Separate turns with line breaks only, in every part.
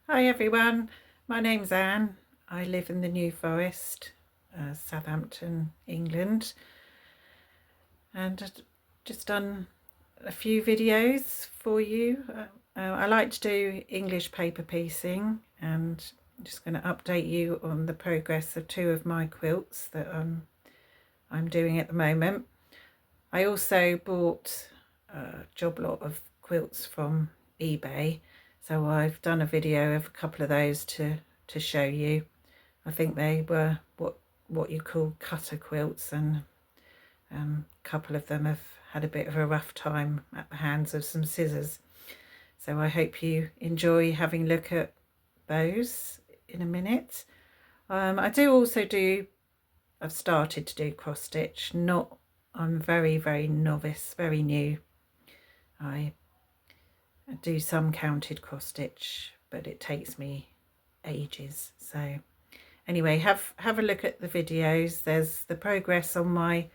Hi everyone, my name's Anne. I live in the New Forest, Southampton, England, and I've just done a few videos for you. I like to do English paper piecing, and I'm just going to update you on the progress of two of my quilts that I'm doing at the moment. I also bought a job lot of quilts from eBay, so I've done a video of a couple of those to show you. I think they were what you call cutter quilts, and a couple of them have had a bit of a rough time at the hands of some scissors. So I hope you enjoy having a look at those in a minute. I do also I've started to do cross stitch. I'm very novice, very new. I do some counted cross stitch, but it takes me ages. So anyway, have a look at the videos. There's the progress on my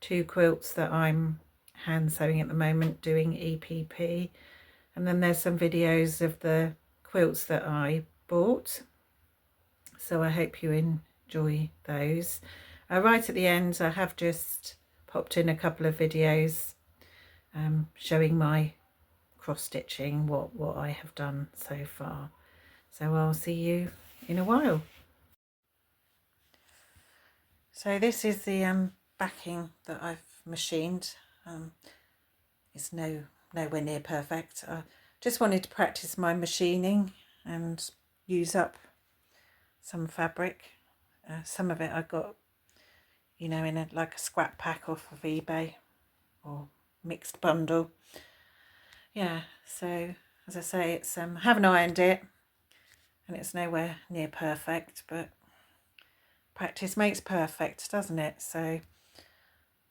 two quilts that I'm hand sewing at the moment, doing EPP, and then there's some videos of the quilts that I bought, so I hope you enjoy those. Right at the end I have just popped in a couple of videos showing my cross stitching, what I have done so far. So I'll see you in a while. So this is the backing that I've machined. It's nowhere near perfect. I just wanted to practice my machining and use up some fabric. Some of it I got, in like a scrap pack off of eBay or mixed bundle. Yeah, so as I say, it's haven't ironed it, and it's nowhere near perfect, but practice makes perfect, doesn't it? So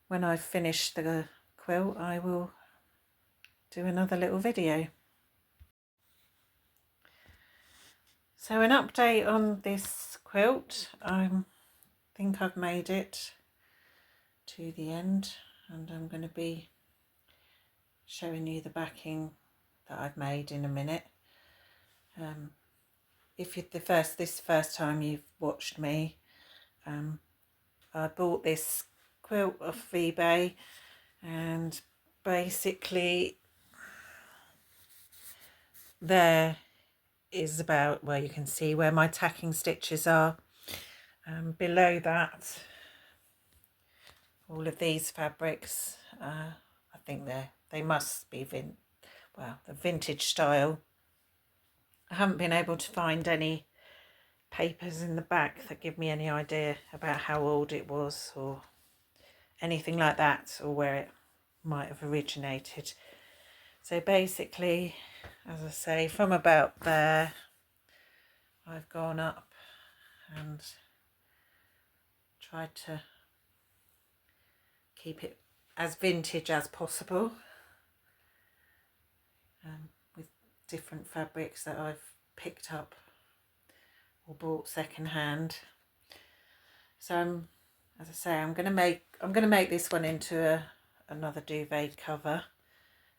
when I've finished the quilt, I will do another little video. So an update on this quilt. I think I've made it to the end, and I'm going to be showing you the backing that I've made in a minute. If you're this first time you've watched me, I bought this quilt off eBay, and basically there is about where you can see where my tacking stitches are. Below that, all of these fabrics, I think they must be the vintage style. I haven't been able to find any papers in the back that give me any idea about how old it was or anything like that, or where it might have originated. So basically, as I say, from about there I've gone up and tried to keep it as vintage as possible, with different fabrics that I've picked up or bought second hand. So as I say, I'm going to make this one into another duvet cover,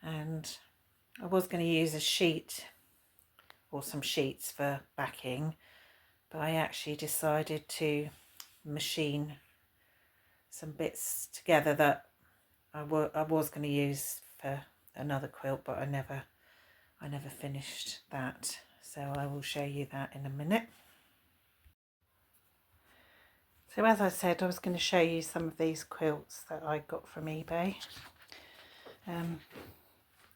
and I was going to use a sheet or some sheets for backing, but I actually decided to machine some bits together that I was going to use for another quilt, but I never finished that, so I will show you that in a minute. So as I said, I was going to show you some of these quilts that I got from eBay.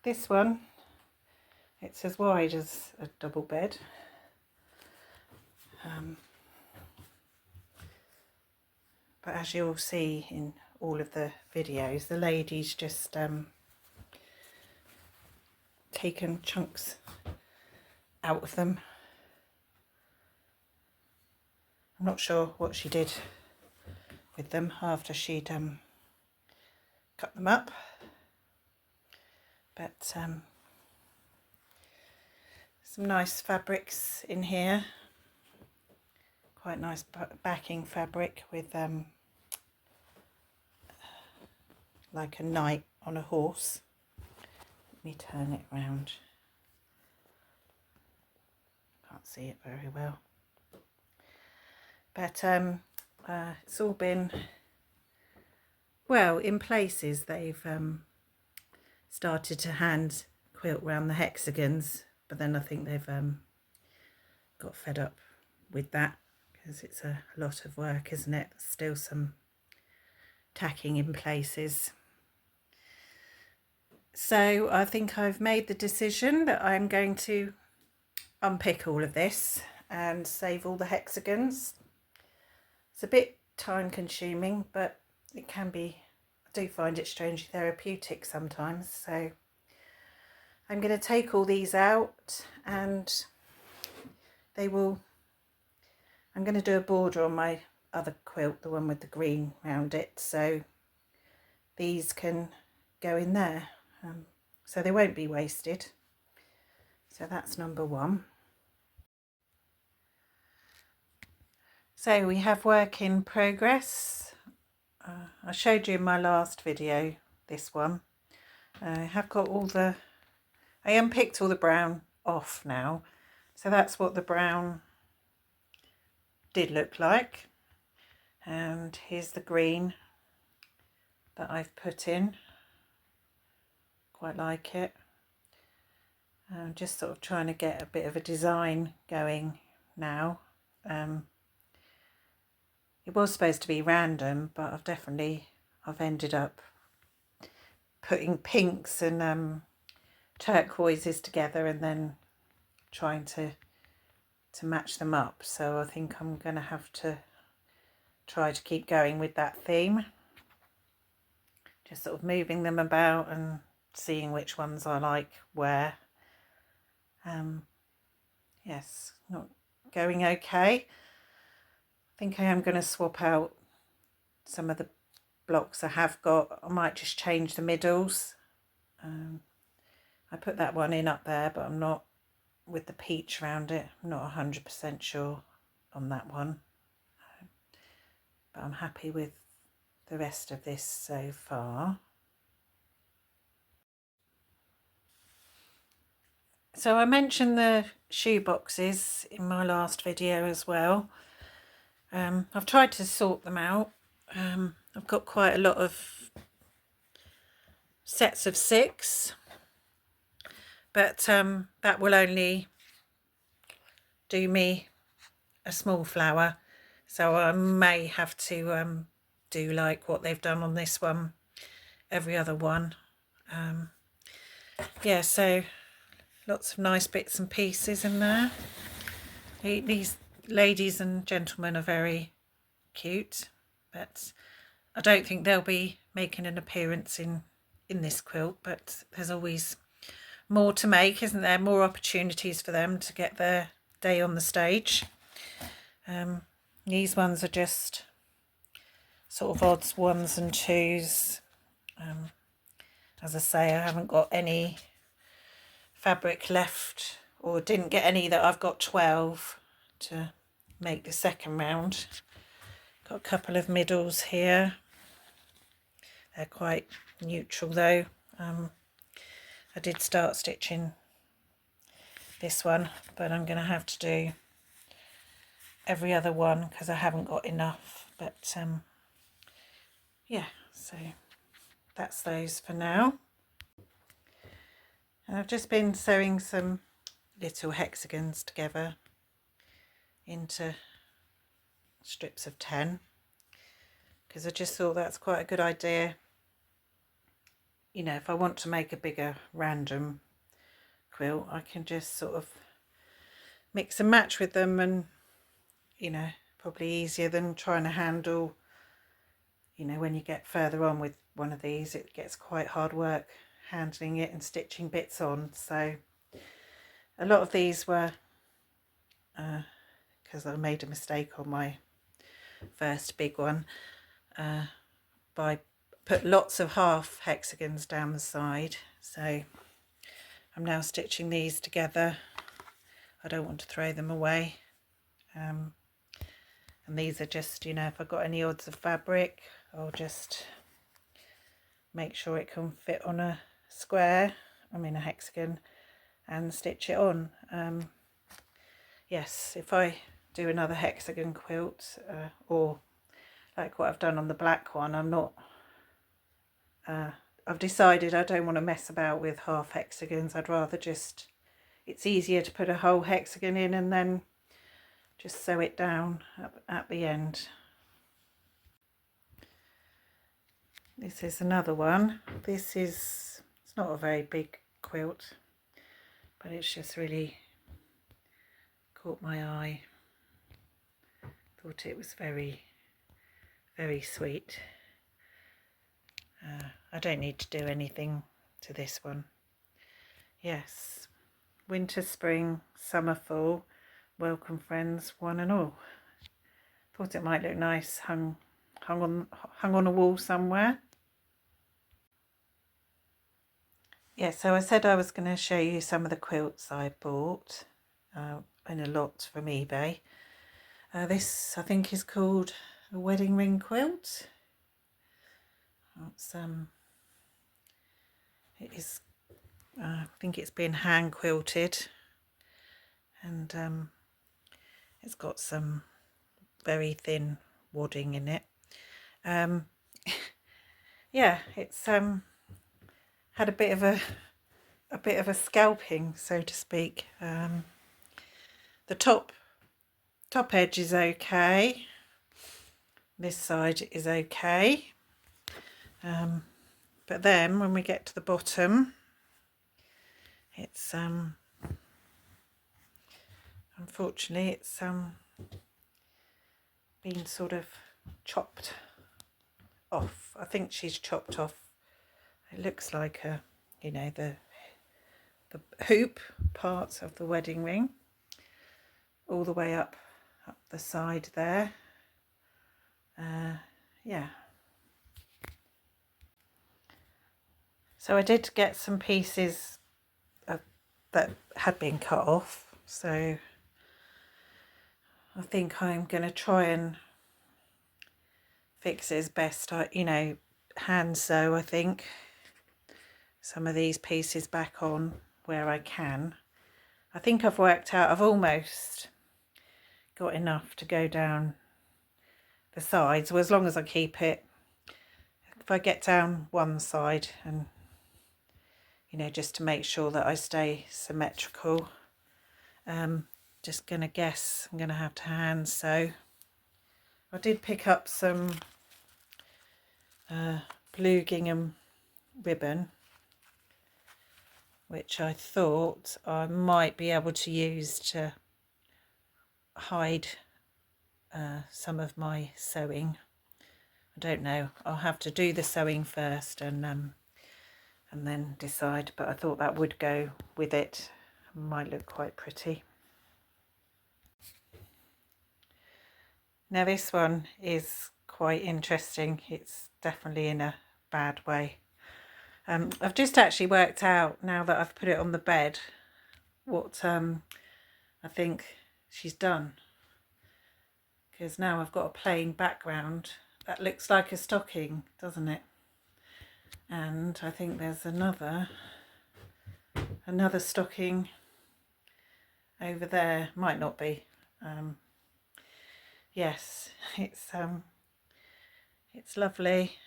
This one, it's as wide as a double bed. But as you'll see in all of the videos, the lady's just taken chunks out of them. I'm not sure what she did with them after she'd cut them up, but some nice fabrics in here, quite nice backing fabric with like a knight on a horse. Let me turn it round. can't see it very well, but it's all been, well, in places they've started to hand quilt round the hexagons, but then I think they've got fed up with that because it's a lot of work, isn't it? There's still some tacking in places. So I think I've made the decision that I'm going to unpick all of this and save all the hexagons. It's a bit time consuming, but it can be, I do find it strangely therapeutic sometimes. So I'm going to take all these out, and I'm going to do a border on my other quilt, the one with the green around it, so these can go in there, so they won't be wasted. So that's number one. So we have work in progress. I showed you in my last video this one. I have got I unpicked all the brown off now, so that's what the brown did look like. And here's the green that I've put in. Quite like it. I'm just sort of trying to get a bit of a design going now. It was supposed to be random, but I've ended up putting pinks and turquoises together and then trying to match them up. So I think I'm going to have to try to keep going with that theme. Just sort of moving them about and seeing which ones I like where. Yes, not going okay. I think I am going to swap out some of the blocks I have got. I might just change the middles. I put that one in up there, but I'm not, with the peach around it, I'm not 100% sure on that one. But I'm happy with the rest of this so far. So I mentioned the shoe boxes in my last video as well. I've tried to sort them out. I've got quite a lot of sets of 6, but that will only do me a small flower, so I may have to do like what they've done on this one, every other one. Yeah, so lots of nice bits and pieces in there. These ladies and gentlemen are very cute, but I don't think they'll be making an appearance in this quilt, but there's always more to make, isn't there? More opportunities for them to get their day on the stage. These ones are just sort of odds 1s and 2s. As I say, I haven't got any fabric left, or didn't get any that I've got 12 to make the second round. Got a couple of middles here. They're quite neutral though. I did start stitching this one, but I'm going to have to do every other one because I haven't got enough. But yeah, so that's those for now. And I've just been sewing some little hexagons together into strips of 10 because I just thought that's quite a good idea. You know, if I want to make a bigger random quilt, I can just sort of mix and match with them, and you know, probably easier than trying to handle, you know, when you get further on with one of these, it gets quite hard work handling it and stitching bits on. So a lot of these were because I made a mistake on my first big one by put lots of half hexagons down the side. So I'm now stitching these together. I don't want to throw them away. And these are just, you know, if I've got any odds of fabric, I'll just make sure it can fit on a square, I mean a hexagon, and stitch it on. yes, if I do another hexagon quilt, or like what I've done on the black one, I've decided I don't want to mess about with half hexagons. I'd rather just, it's easier to put a whole hexagon in and then just sew it down at the end. This is another one. This is, it's not a very big quilt, but it's just really caught my eye. Thought it was very, very sweet. I don't need to do anything to this one. Yes, winter, spring, summer, fall, welcome friends, one and all. Thought it might look nice hung on a wall somewhere. Yeah, so I said I was going to show you some of the quilts I bought in a lot from eBay. This I think is called a wedding ring quilt. It's it is I think it's been hand quilted, and it's got some very thin wadding in it. Yeah, it's had a bit of a scalping, so to speak. The top edge is okay. This side is okay. But then when we get to the bottom, it's unfortunately it's been sort of chopped off. I think she's chopped off. It looks like a, you know, the hoop parts of the wedding ring all the way up the side there. Yeah. So I did get some pieces that had been cut off, so I think I'm going to try and fix it as best I, you know, hand sew, I think, some of these pieces back on where I can. I think I've worked out I've almost got enough to go down the sides, well, as long as I keep it, if I get down one side and, you know, just to make sure that I stay symmetrical. Just gonna guess I'm gonna have to hand sew. I did pick up some blue gingham ribbon, which I thought I might be able to use to hide some of my sewing. I don't know, I'll have to do the sewing first and then decide, but I thought that would go with it. It might look quite pretty. Now this one is quite interesting. It's definitely in a bad way. I've just actually worked out, now that I've put it on the bed, what I think she's done. Because now I've got a plain background that looks like a stocking, doesn't it? And I think there's another stocking over there. Might not be. Yes, it's lovely.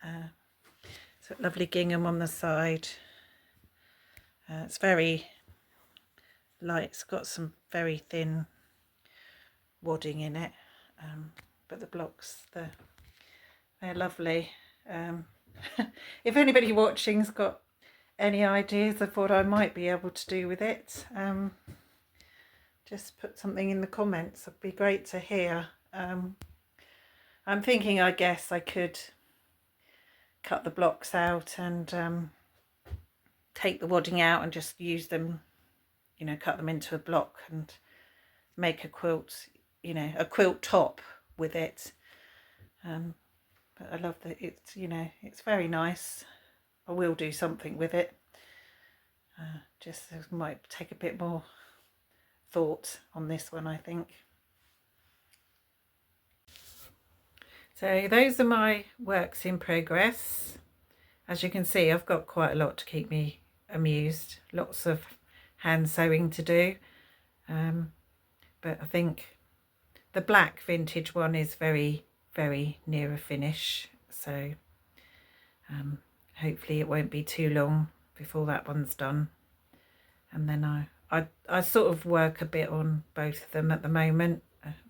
It's got lovely gingham on the side. It's very light. It's got some very thin wadding in it, but the blocks, they're lovely. If anybody watching's got any ideas of what I might be able to do with it, just put something in the comments. It'd be great to hear. I'm thinking, I guess I could cut the blocks out and take the wadding out and just use them, you know, cut them into a block and make a quilt, you know, a quilt top with it. But I love that it's, you know, it's very nice. I will do something with it. Just might take a bit more thought on this one, I think. So those are my works in progress. As you can see, I've got quite a lot to keep me amused. Lots of hand sewing to do. but I think the black vintage one is very, very near a finish, so hopefully it won't be too long before that one's done. And then I sort of work a bit on both of them at the moment.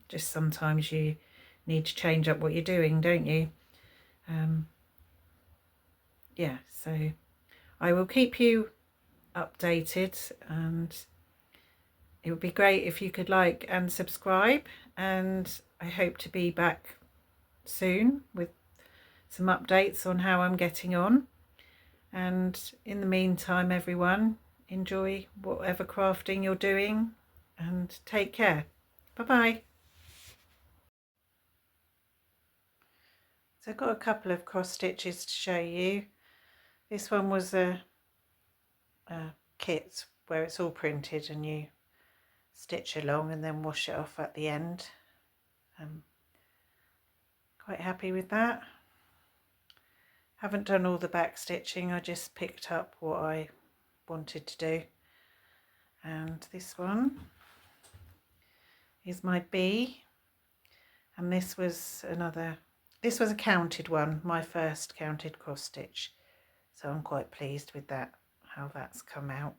Just sometimes you need to change up what you're doing, don't you? Yeah, so I will keep you updated, and it would be great if you could like and subscribe, and I hope to be back soon with some updates on how I'm getting on. And in the meantime, everyone, enjoy whatever crafting you're doing and take care. Bye bye. So I've got a couple of cross stitches to show you. This one was a kit where it's all printed and you stitch along and then wash it off at the end. I'm quite happy with that. Haven't done all the back stitching, I just picked up what I wanted to do. And this one is my bee, and this was a counted one, my first counted cross stitch, so I'm quite pleased with that, how that's come out.